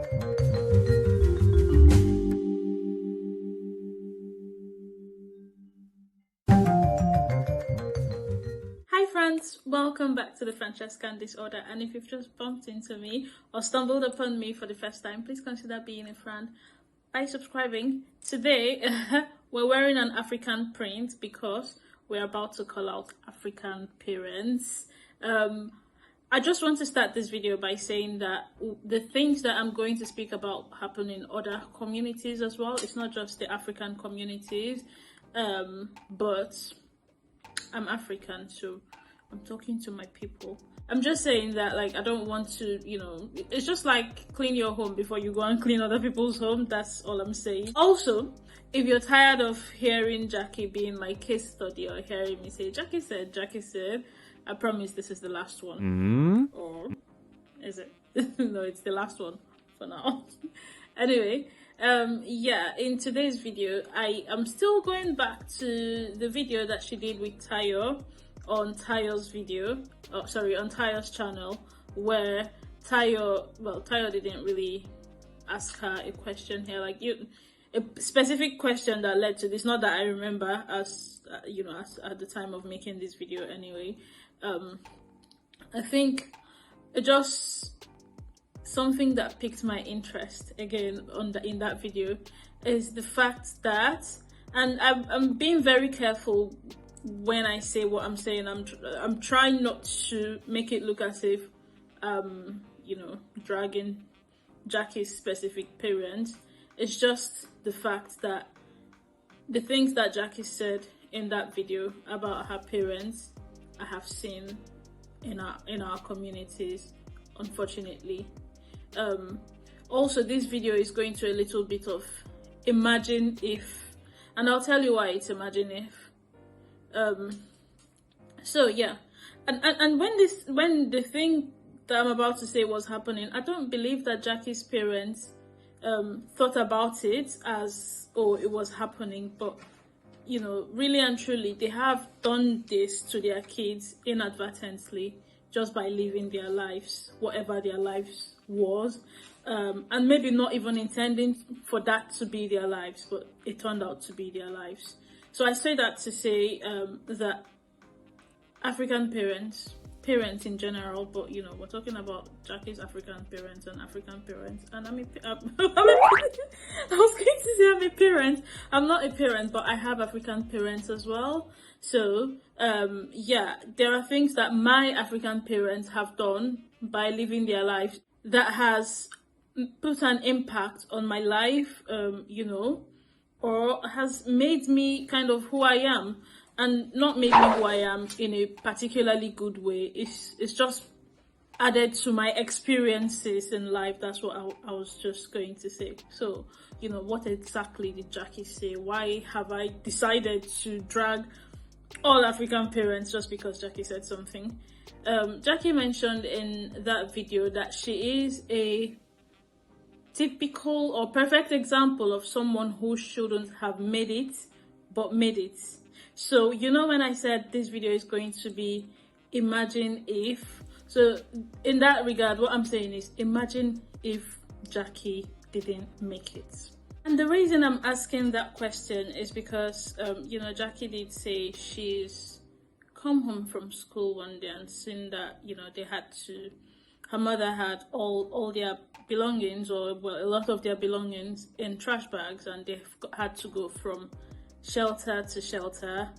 Hi friends, welcome back to the Francescan Disorder, and if you've just bumped into me or stumbled upon me for the first time, please consider being a friend by subscribing. Today we're wearing an African print because we're about to call out African parents. I just want to start this video by saying that the things that I'm going to speak about happen in other communities as well. It's not just the African communities, but I'm African, so I'm talking to my people. I'm just saying that, like, I don't want to, it's just like clean your home before you go and clean other people's home. That's all I'm saying. Also, if you're tired of hearing Jackie being my case study or hearing me say, Jackie said, I promise this is the last one. Or is it? No, it's the last one for now. Anyway, in today's video, I am still going back to the video that she did with Tayo on Tayo's on Tayo's channel, where Tayo didn't really ask her a question here, like a specific question that led to this. Not that I remember as at the time of making this video anyway. I think it just something that piqued my interest again in that video is the fact that, and I'm being very careful when I say what I'm saying. I'm trying not to make it look as if dragging Jackie's specific parents. It's just the fact that the things that Jackie said in that video about her parents, I have seen in our communities, unfortunately. Also, this video is going to a little bit of imagine if, and I'll tell you why it's imagine if. So yeah, and when the thing that I'm about to say was happening, I don't believe that Jackie's parents thought about it as, oh, it was happening, but really and truly, they have done this to their kids inadvertently, just by living their lives, whatever their lives was, and maybe not even intending for that to be their lives, but it turned out to be their lives. So I say that to say that African parents in general, but we're talking about Jackie's African parents, and I was going to say I'm a parent. I'm not a parent, but I have African parents as well. So there are things that my African parents have done by living their lives that has put an impact on my life, or has made me kind of who I am. And not made me who I am in a particularly good way. It's just added to my experiences in life. That's what I was just going to say. So, what exactly did Jackie say? Why have I decided to drag all African parents just because Jackie said something? Jackie mentioned in that video that she is a typical or perfect example of someone who shouldn't have made it, but made it. So, when I said this video is going to be imagine if, so in that regard, what I'm saying is imagine if Jackie didn't make it. And the reason I'm asking that question is because, Jackie did say she's come home from school one day and seen that, her mother had all their belongings, or a lot of their belongings in trash bags, and they had to go from shelter to shelter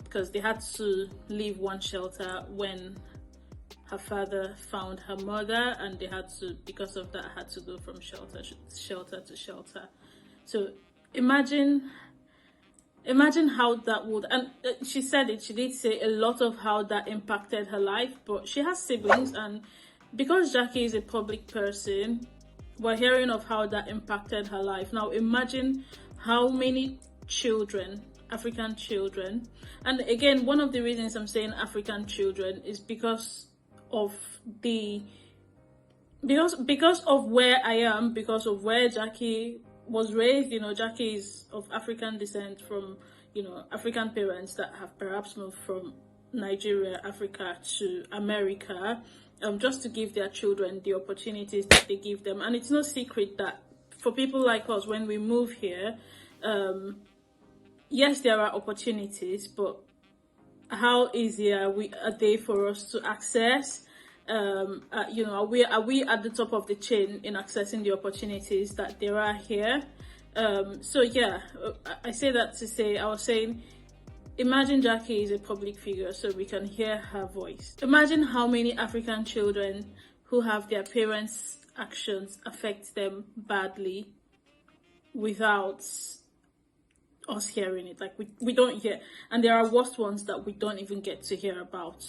because they had to leave one shelter when her father found her mother, and because of that had to go from shelter to shelter. So imagine how that would, and she did say a lot of how that impacted her life. But she has siblings, and because Jackie is a public person, we're hearing of how that impacted her life. Now imagine how many children, African children, and again, one of the reasons I'm saying African children is because of where I am, because of where Jackie was raised. Jackie is of African descent from African parents that have perhaps moved from Nigeria, Africa to America, just to give their children the opportunities that they give them. And it's no secret that for people like us, when we move here, yes, there are opportunities, but how easy are they for us to access? You know, are we at the top of the chain in accessing the opportunities that there are here? So yeah, I say that to say, I was saying, imagine Jackie is a public figure, so we can hear her voice. Imagine how many African children who have their parents' actions affect them badly without us hearing it. Like we don't hear, and there are worse ones that we don't even get to hear about.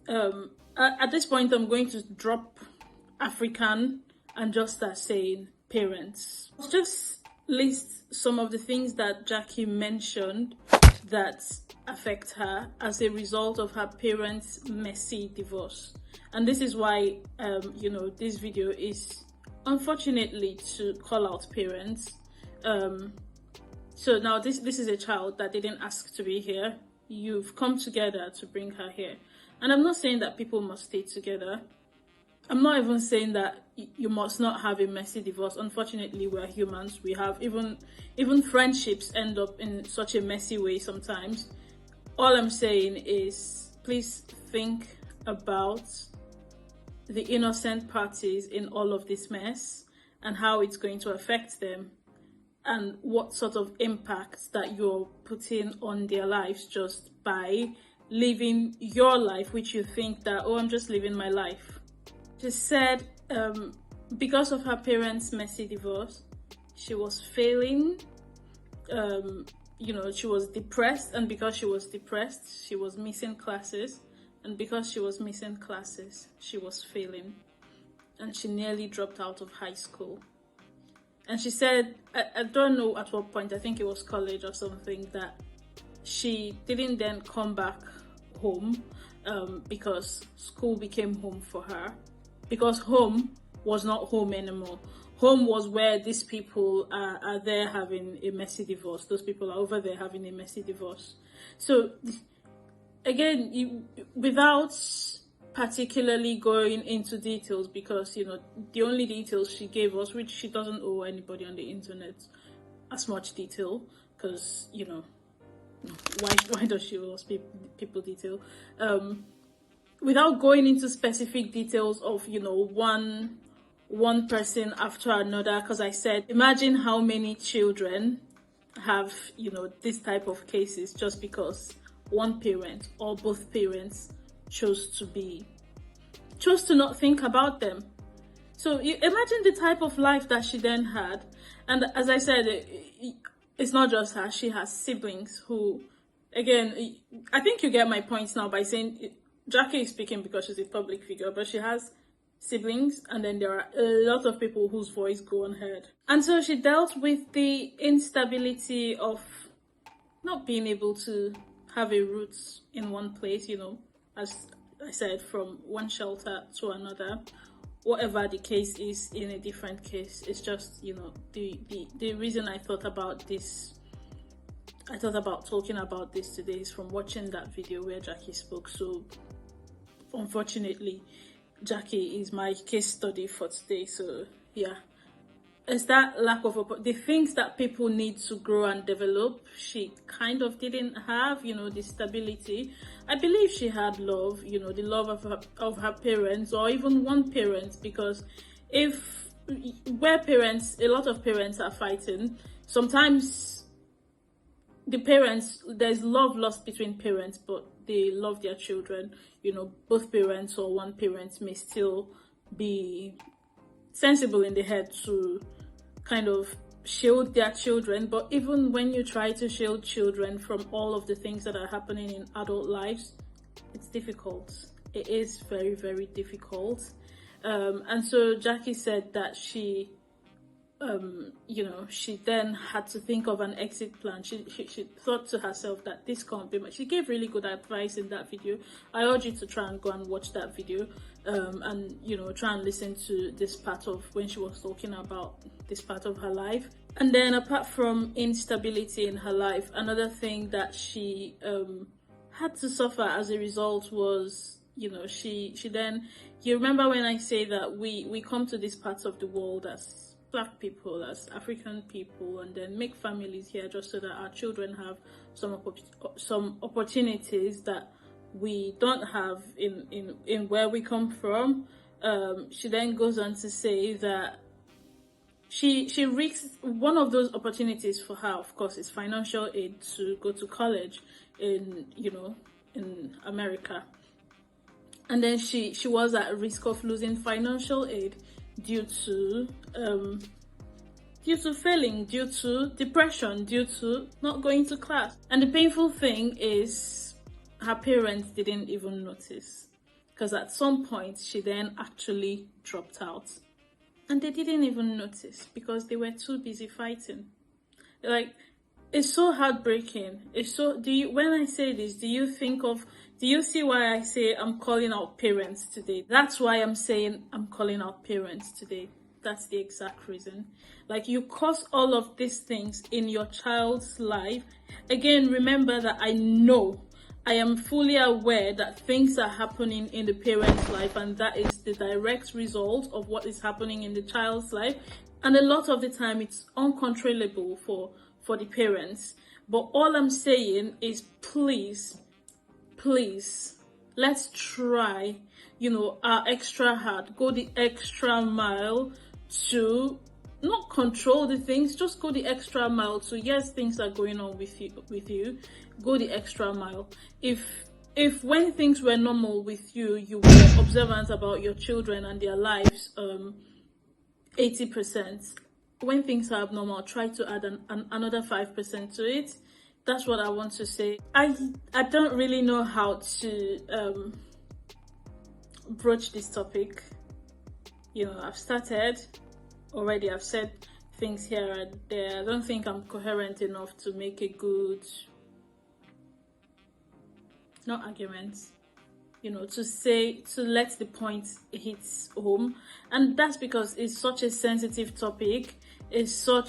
At this point, I'm going to drop African and just start saying parents. Let's just list some of the things that Jackie mentioned that affect her as a result of her parents' messy divorce. And this is why you know, this video is unfortunately to call out parents. So now this is a child that didn't ask to be here. You've come together to bring her here. And I'm not saying that people must stay together. I'm not even saying that you must not have a messy divorce. Unfortunately, we're humans. We have even friendships end up in such a messy way sometimes. All I'm saying is, please think about the innocent parties in all of this mess and how it's going to affect them, and what sort of impact that you're putting on their lives just by living your life, which you think that, oh, I'm just living my life. She said because of her parents' messy divorce, she was failing. You know, she was depressed, and because she was depressed, she was missing classes, and because she was missing classes, she was failing, and she nearly dropped out of high school. And she said, I don't know at what point, I think it was college or something, that she didn't then come back home because school became home for her. Because home was not home anymore. Home was where these people are there having a messy divorce. Those people are over there having a messy divorce. So again, without particularly going into details, because you know the only details she gave us, which she doesn't owe anybody on the internet as much detail, because you know, why does she owe us people detail? Without going into specific details of, you know, one person after another, because I said, imagine how many children have, you know, this type of cases just because one parent or both parents chose to not think about them. So you imagine the type of life that she then had. And as I said, it's not just her, she has siblings who, again, I think you get my points now by saying Jackie is speaking because she's a public figure, but she has siblings, and then there are a lot of people whose voice go unheard. And so she dealt with the instability of not being able to have a root in one place, you know, as I said, from one shelter to another, whatever the case is in a different case. It's just, you know, the reason I thought about talking about this today is from watching that video where Jackie spoke. So unfortunately, Jackie is my case study for today. So yeah, it's that lack of the things that people need to grow and develop, she kind of didn't have, you know, the stability. I believe she had love, you know, the love of her parents, or even one parent, because where parents, a lot of parents are fighting, sometimes the parents, there's love lost between parents, but they love their children. You know, both parents or one parent may still be sensible in the head to kind of shield their children. But even when you try to shield children from all of the things that are happening in adult lives, it's difficult. It is very, very difficult. And so Jackie said that she you know, she then had to think of an exit plan. She thought to herself that this can't be much. She gave really good advice in that video. I urge you to try and go and watch that video, and you know, try and listen to this part of when she was talking about this part of her life. And then apart from instability in her life, another thing that she had to suffer as a result was she then, you remember when I say that we come to these parts of the world as Black people, as African people, and then make families here just so that our children have some opportunities that we don't have in where we come from. She then goes on to say that she risks one of those opportunities for her, of course, is financial aid to go to college in America. And then she was at risk of losing financial aid due to failing, due to depression, due to not going to class. And the painful thing is her parents didn't even notice, because at some point she then actually dropped out. And they didn't even notice because they were too busy fighting. Like, it's so heartbreaking. It's so, when I say this, do you see why I say I'm calling out parents today? That's why I'm saying I'm calling out parents today. That's the exact reason. Like, you cause all of these things in your child's life. Again, remember that I am fully aware that things are happening in the parent's life, and that is the direct result of what is happening in the child's life. And a lot of the time it's uncontrollable for the parents. But all I'm saying is, please, let's try, our extra hard, go the extra mile to not control the things, just go the extra mile to, yes, things are going on with you, go the extra mile. If when things were normal with you, you were observant about your children and their lives 80%, when things are abnormal, try to add another 5% to it. That's what I want to say. I don't really know how to broach this topic. I've started already, I've said things here and there. I don't think I'm coherent enough to make a good, not arguments, to let the point hit home. And that's because it's such a sensitive topic. It's so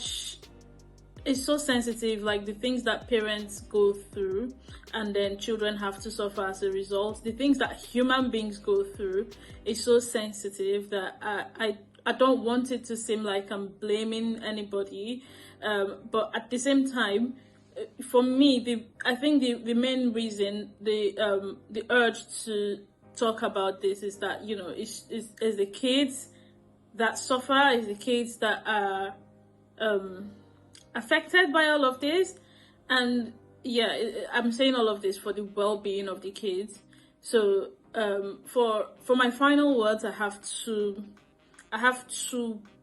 sensitive, like the things that parents go through and then children have to suffer as a result, the things that human beings go through is so sensitive that I don't want it to seem like I'm blaming anybody, but at the same time, for me, I think the main reason, the urge to talk about this is that, it's the kids that suffer, it's the kids that are affected by all of this. And yeah, I'm saying all of this for the well-being of the kids. So for my final words, I have two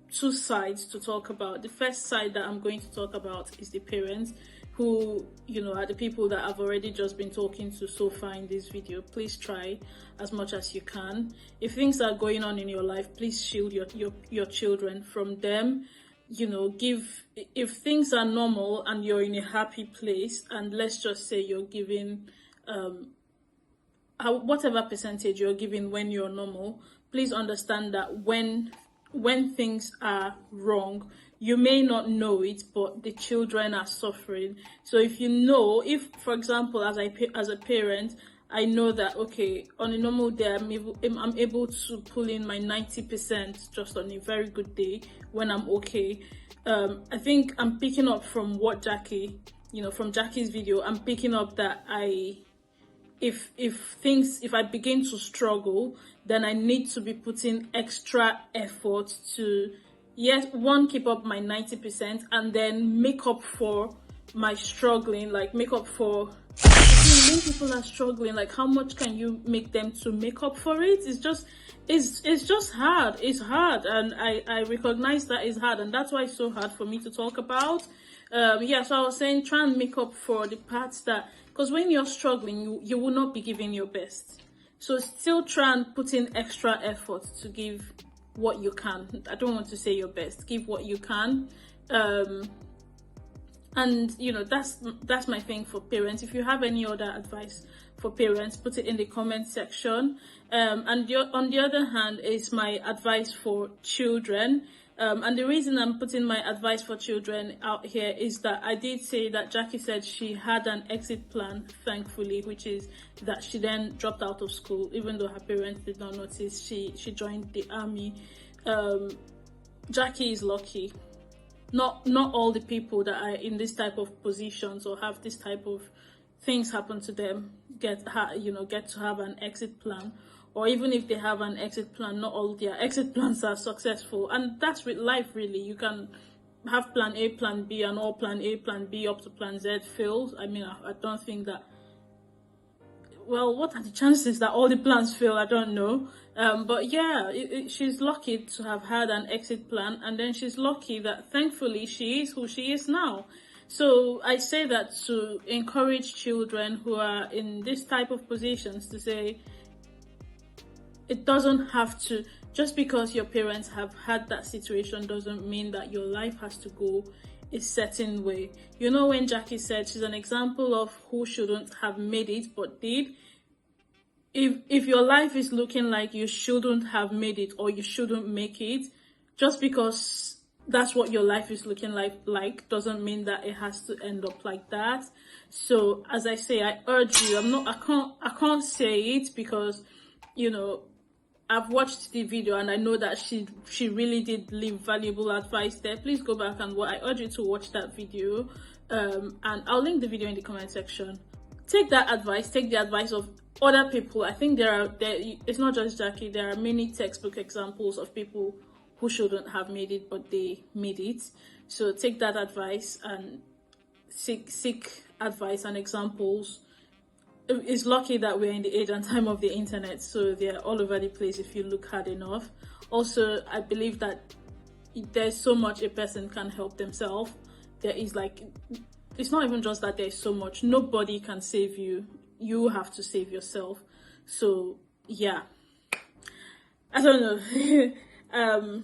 sides to talk about. The first side that I'm going to talk about is the parents, who are the people that I've already just been talking to so far in this video. Please try as much as you can. If things are going on in your life, please shield your children from them. If things are normal and you're in a happy place, and let's just say you're giving whatever percentage you're giving when you're normal, please understand that when things are wrong, you may not know it, but the children are suffering. So if for example, as a parent, I know that, okay, on a normal day, I'm able to pull in my 90% just on a very good day when I'm okay. I think I'm picking up from what from Jackie's video, I'm picking up that if I begin to struggle, then I need to be putting extra effort to, yes, keep up my 90% and then make up for my struggling, like make up for, when people are struggling, like how much can you make them to make up for it? It's just hard. It's hard, and I recognize that it's hard, and that's why it's so hard for me to talk about. So I was saying, try and make up for the parts that, because when you're struggling, you will not be giving your best. So still try and put in extra effort to give what you can. I don't want to say your best. Give what you can. And that's my thing for parents. If you have any other advice for parents, put it in the comment section. And on the other hand is my advice for children. And the reason I'm putting my advice for children out here is that I did say that Jackie said she had an exit plan, thankfully, which is that she then dropped out of school, even though her parents did not notice. She joined the army. Jackie is lucky. Not all the people that are in this type of positions or have this type of things happen to them get to have an exit plan. Or even if they have an exit plan, not all their exit plans are successful. And that's with life, really. You can have plan A, plan B, and all plan A, plan B up to plan Z fails. I mean, I don't think that... Well, what are the chances that all the plans fail? I don't know. But yeah, she's lucky to have had an exit plan. And then she's lucky that, thankfully, she is who she is now. So I say that to encourage children who are in this type of positions to say, it doesn't have to, just because your parents have had that situation doesn't mean that your life has to go a certain way. You know, when Jackie said she's an example of who shouldn't have made it but did. If your life is looking like you shouldn't have made it or you shouldn't make it, just because that's what your life is looking like doesn't mean that it has to end up like that. So as I say, I urge you, I can't say it because, you know, I've watched the video and I know that she really did leave valuable advice there. Please go back and I urge you to watch that video, and I'll link the video in the comment section. Take that advice, take the advice of other people. I think it's not just Jackie, there are many textbook examples of people who shouldn't have made it but they made it. So take that advice and seek advice and examples. It's lucky that we're in the age and time of the internet, so they're all over the place if you look hard enough. Also, I believe that there's so much a person can help themselves. There is it's not even just that there's so much. Nobody can save you. You have to save yourself. So yeah, I don't know.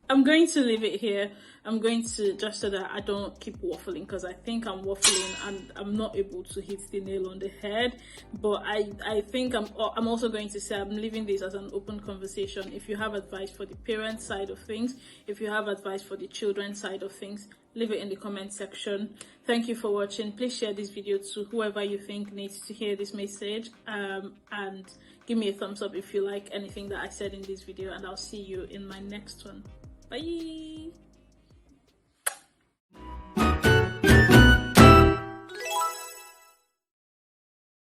I'm going to leave it here. I'm going to, just so that I don't keep waffling, because I think I'm waffling and I'm not able to hit the nail on the head. But I think I'm also going to say I'm leaving this as an open conversation. If you have advice for the parent side of things, if you have advice for the children side of things, leave it in the comment section. Thank you for watching. Please share this video to whoever you think needs to hear this message, and give me a thumbs up if you like anything that I said in this video, and I'll see you in my next one. Bye.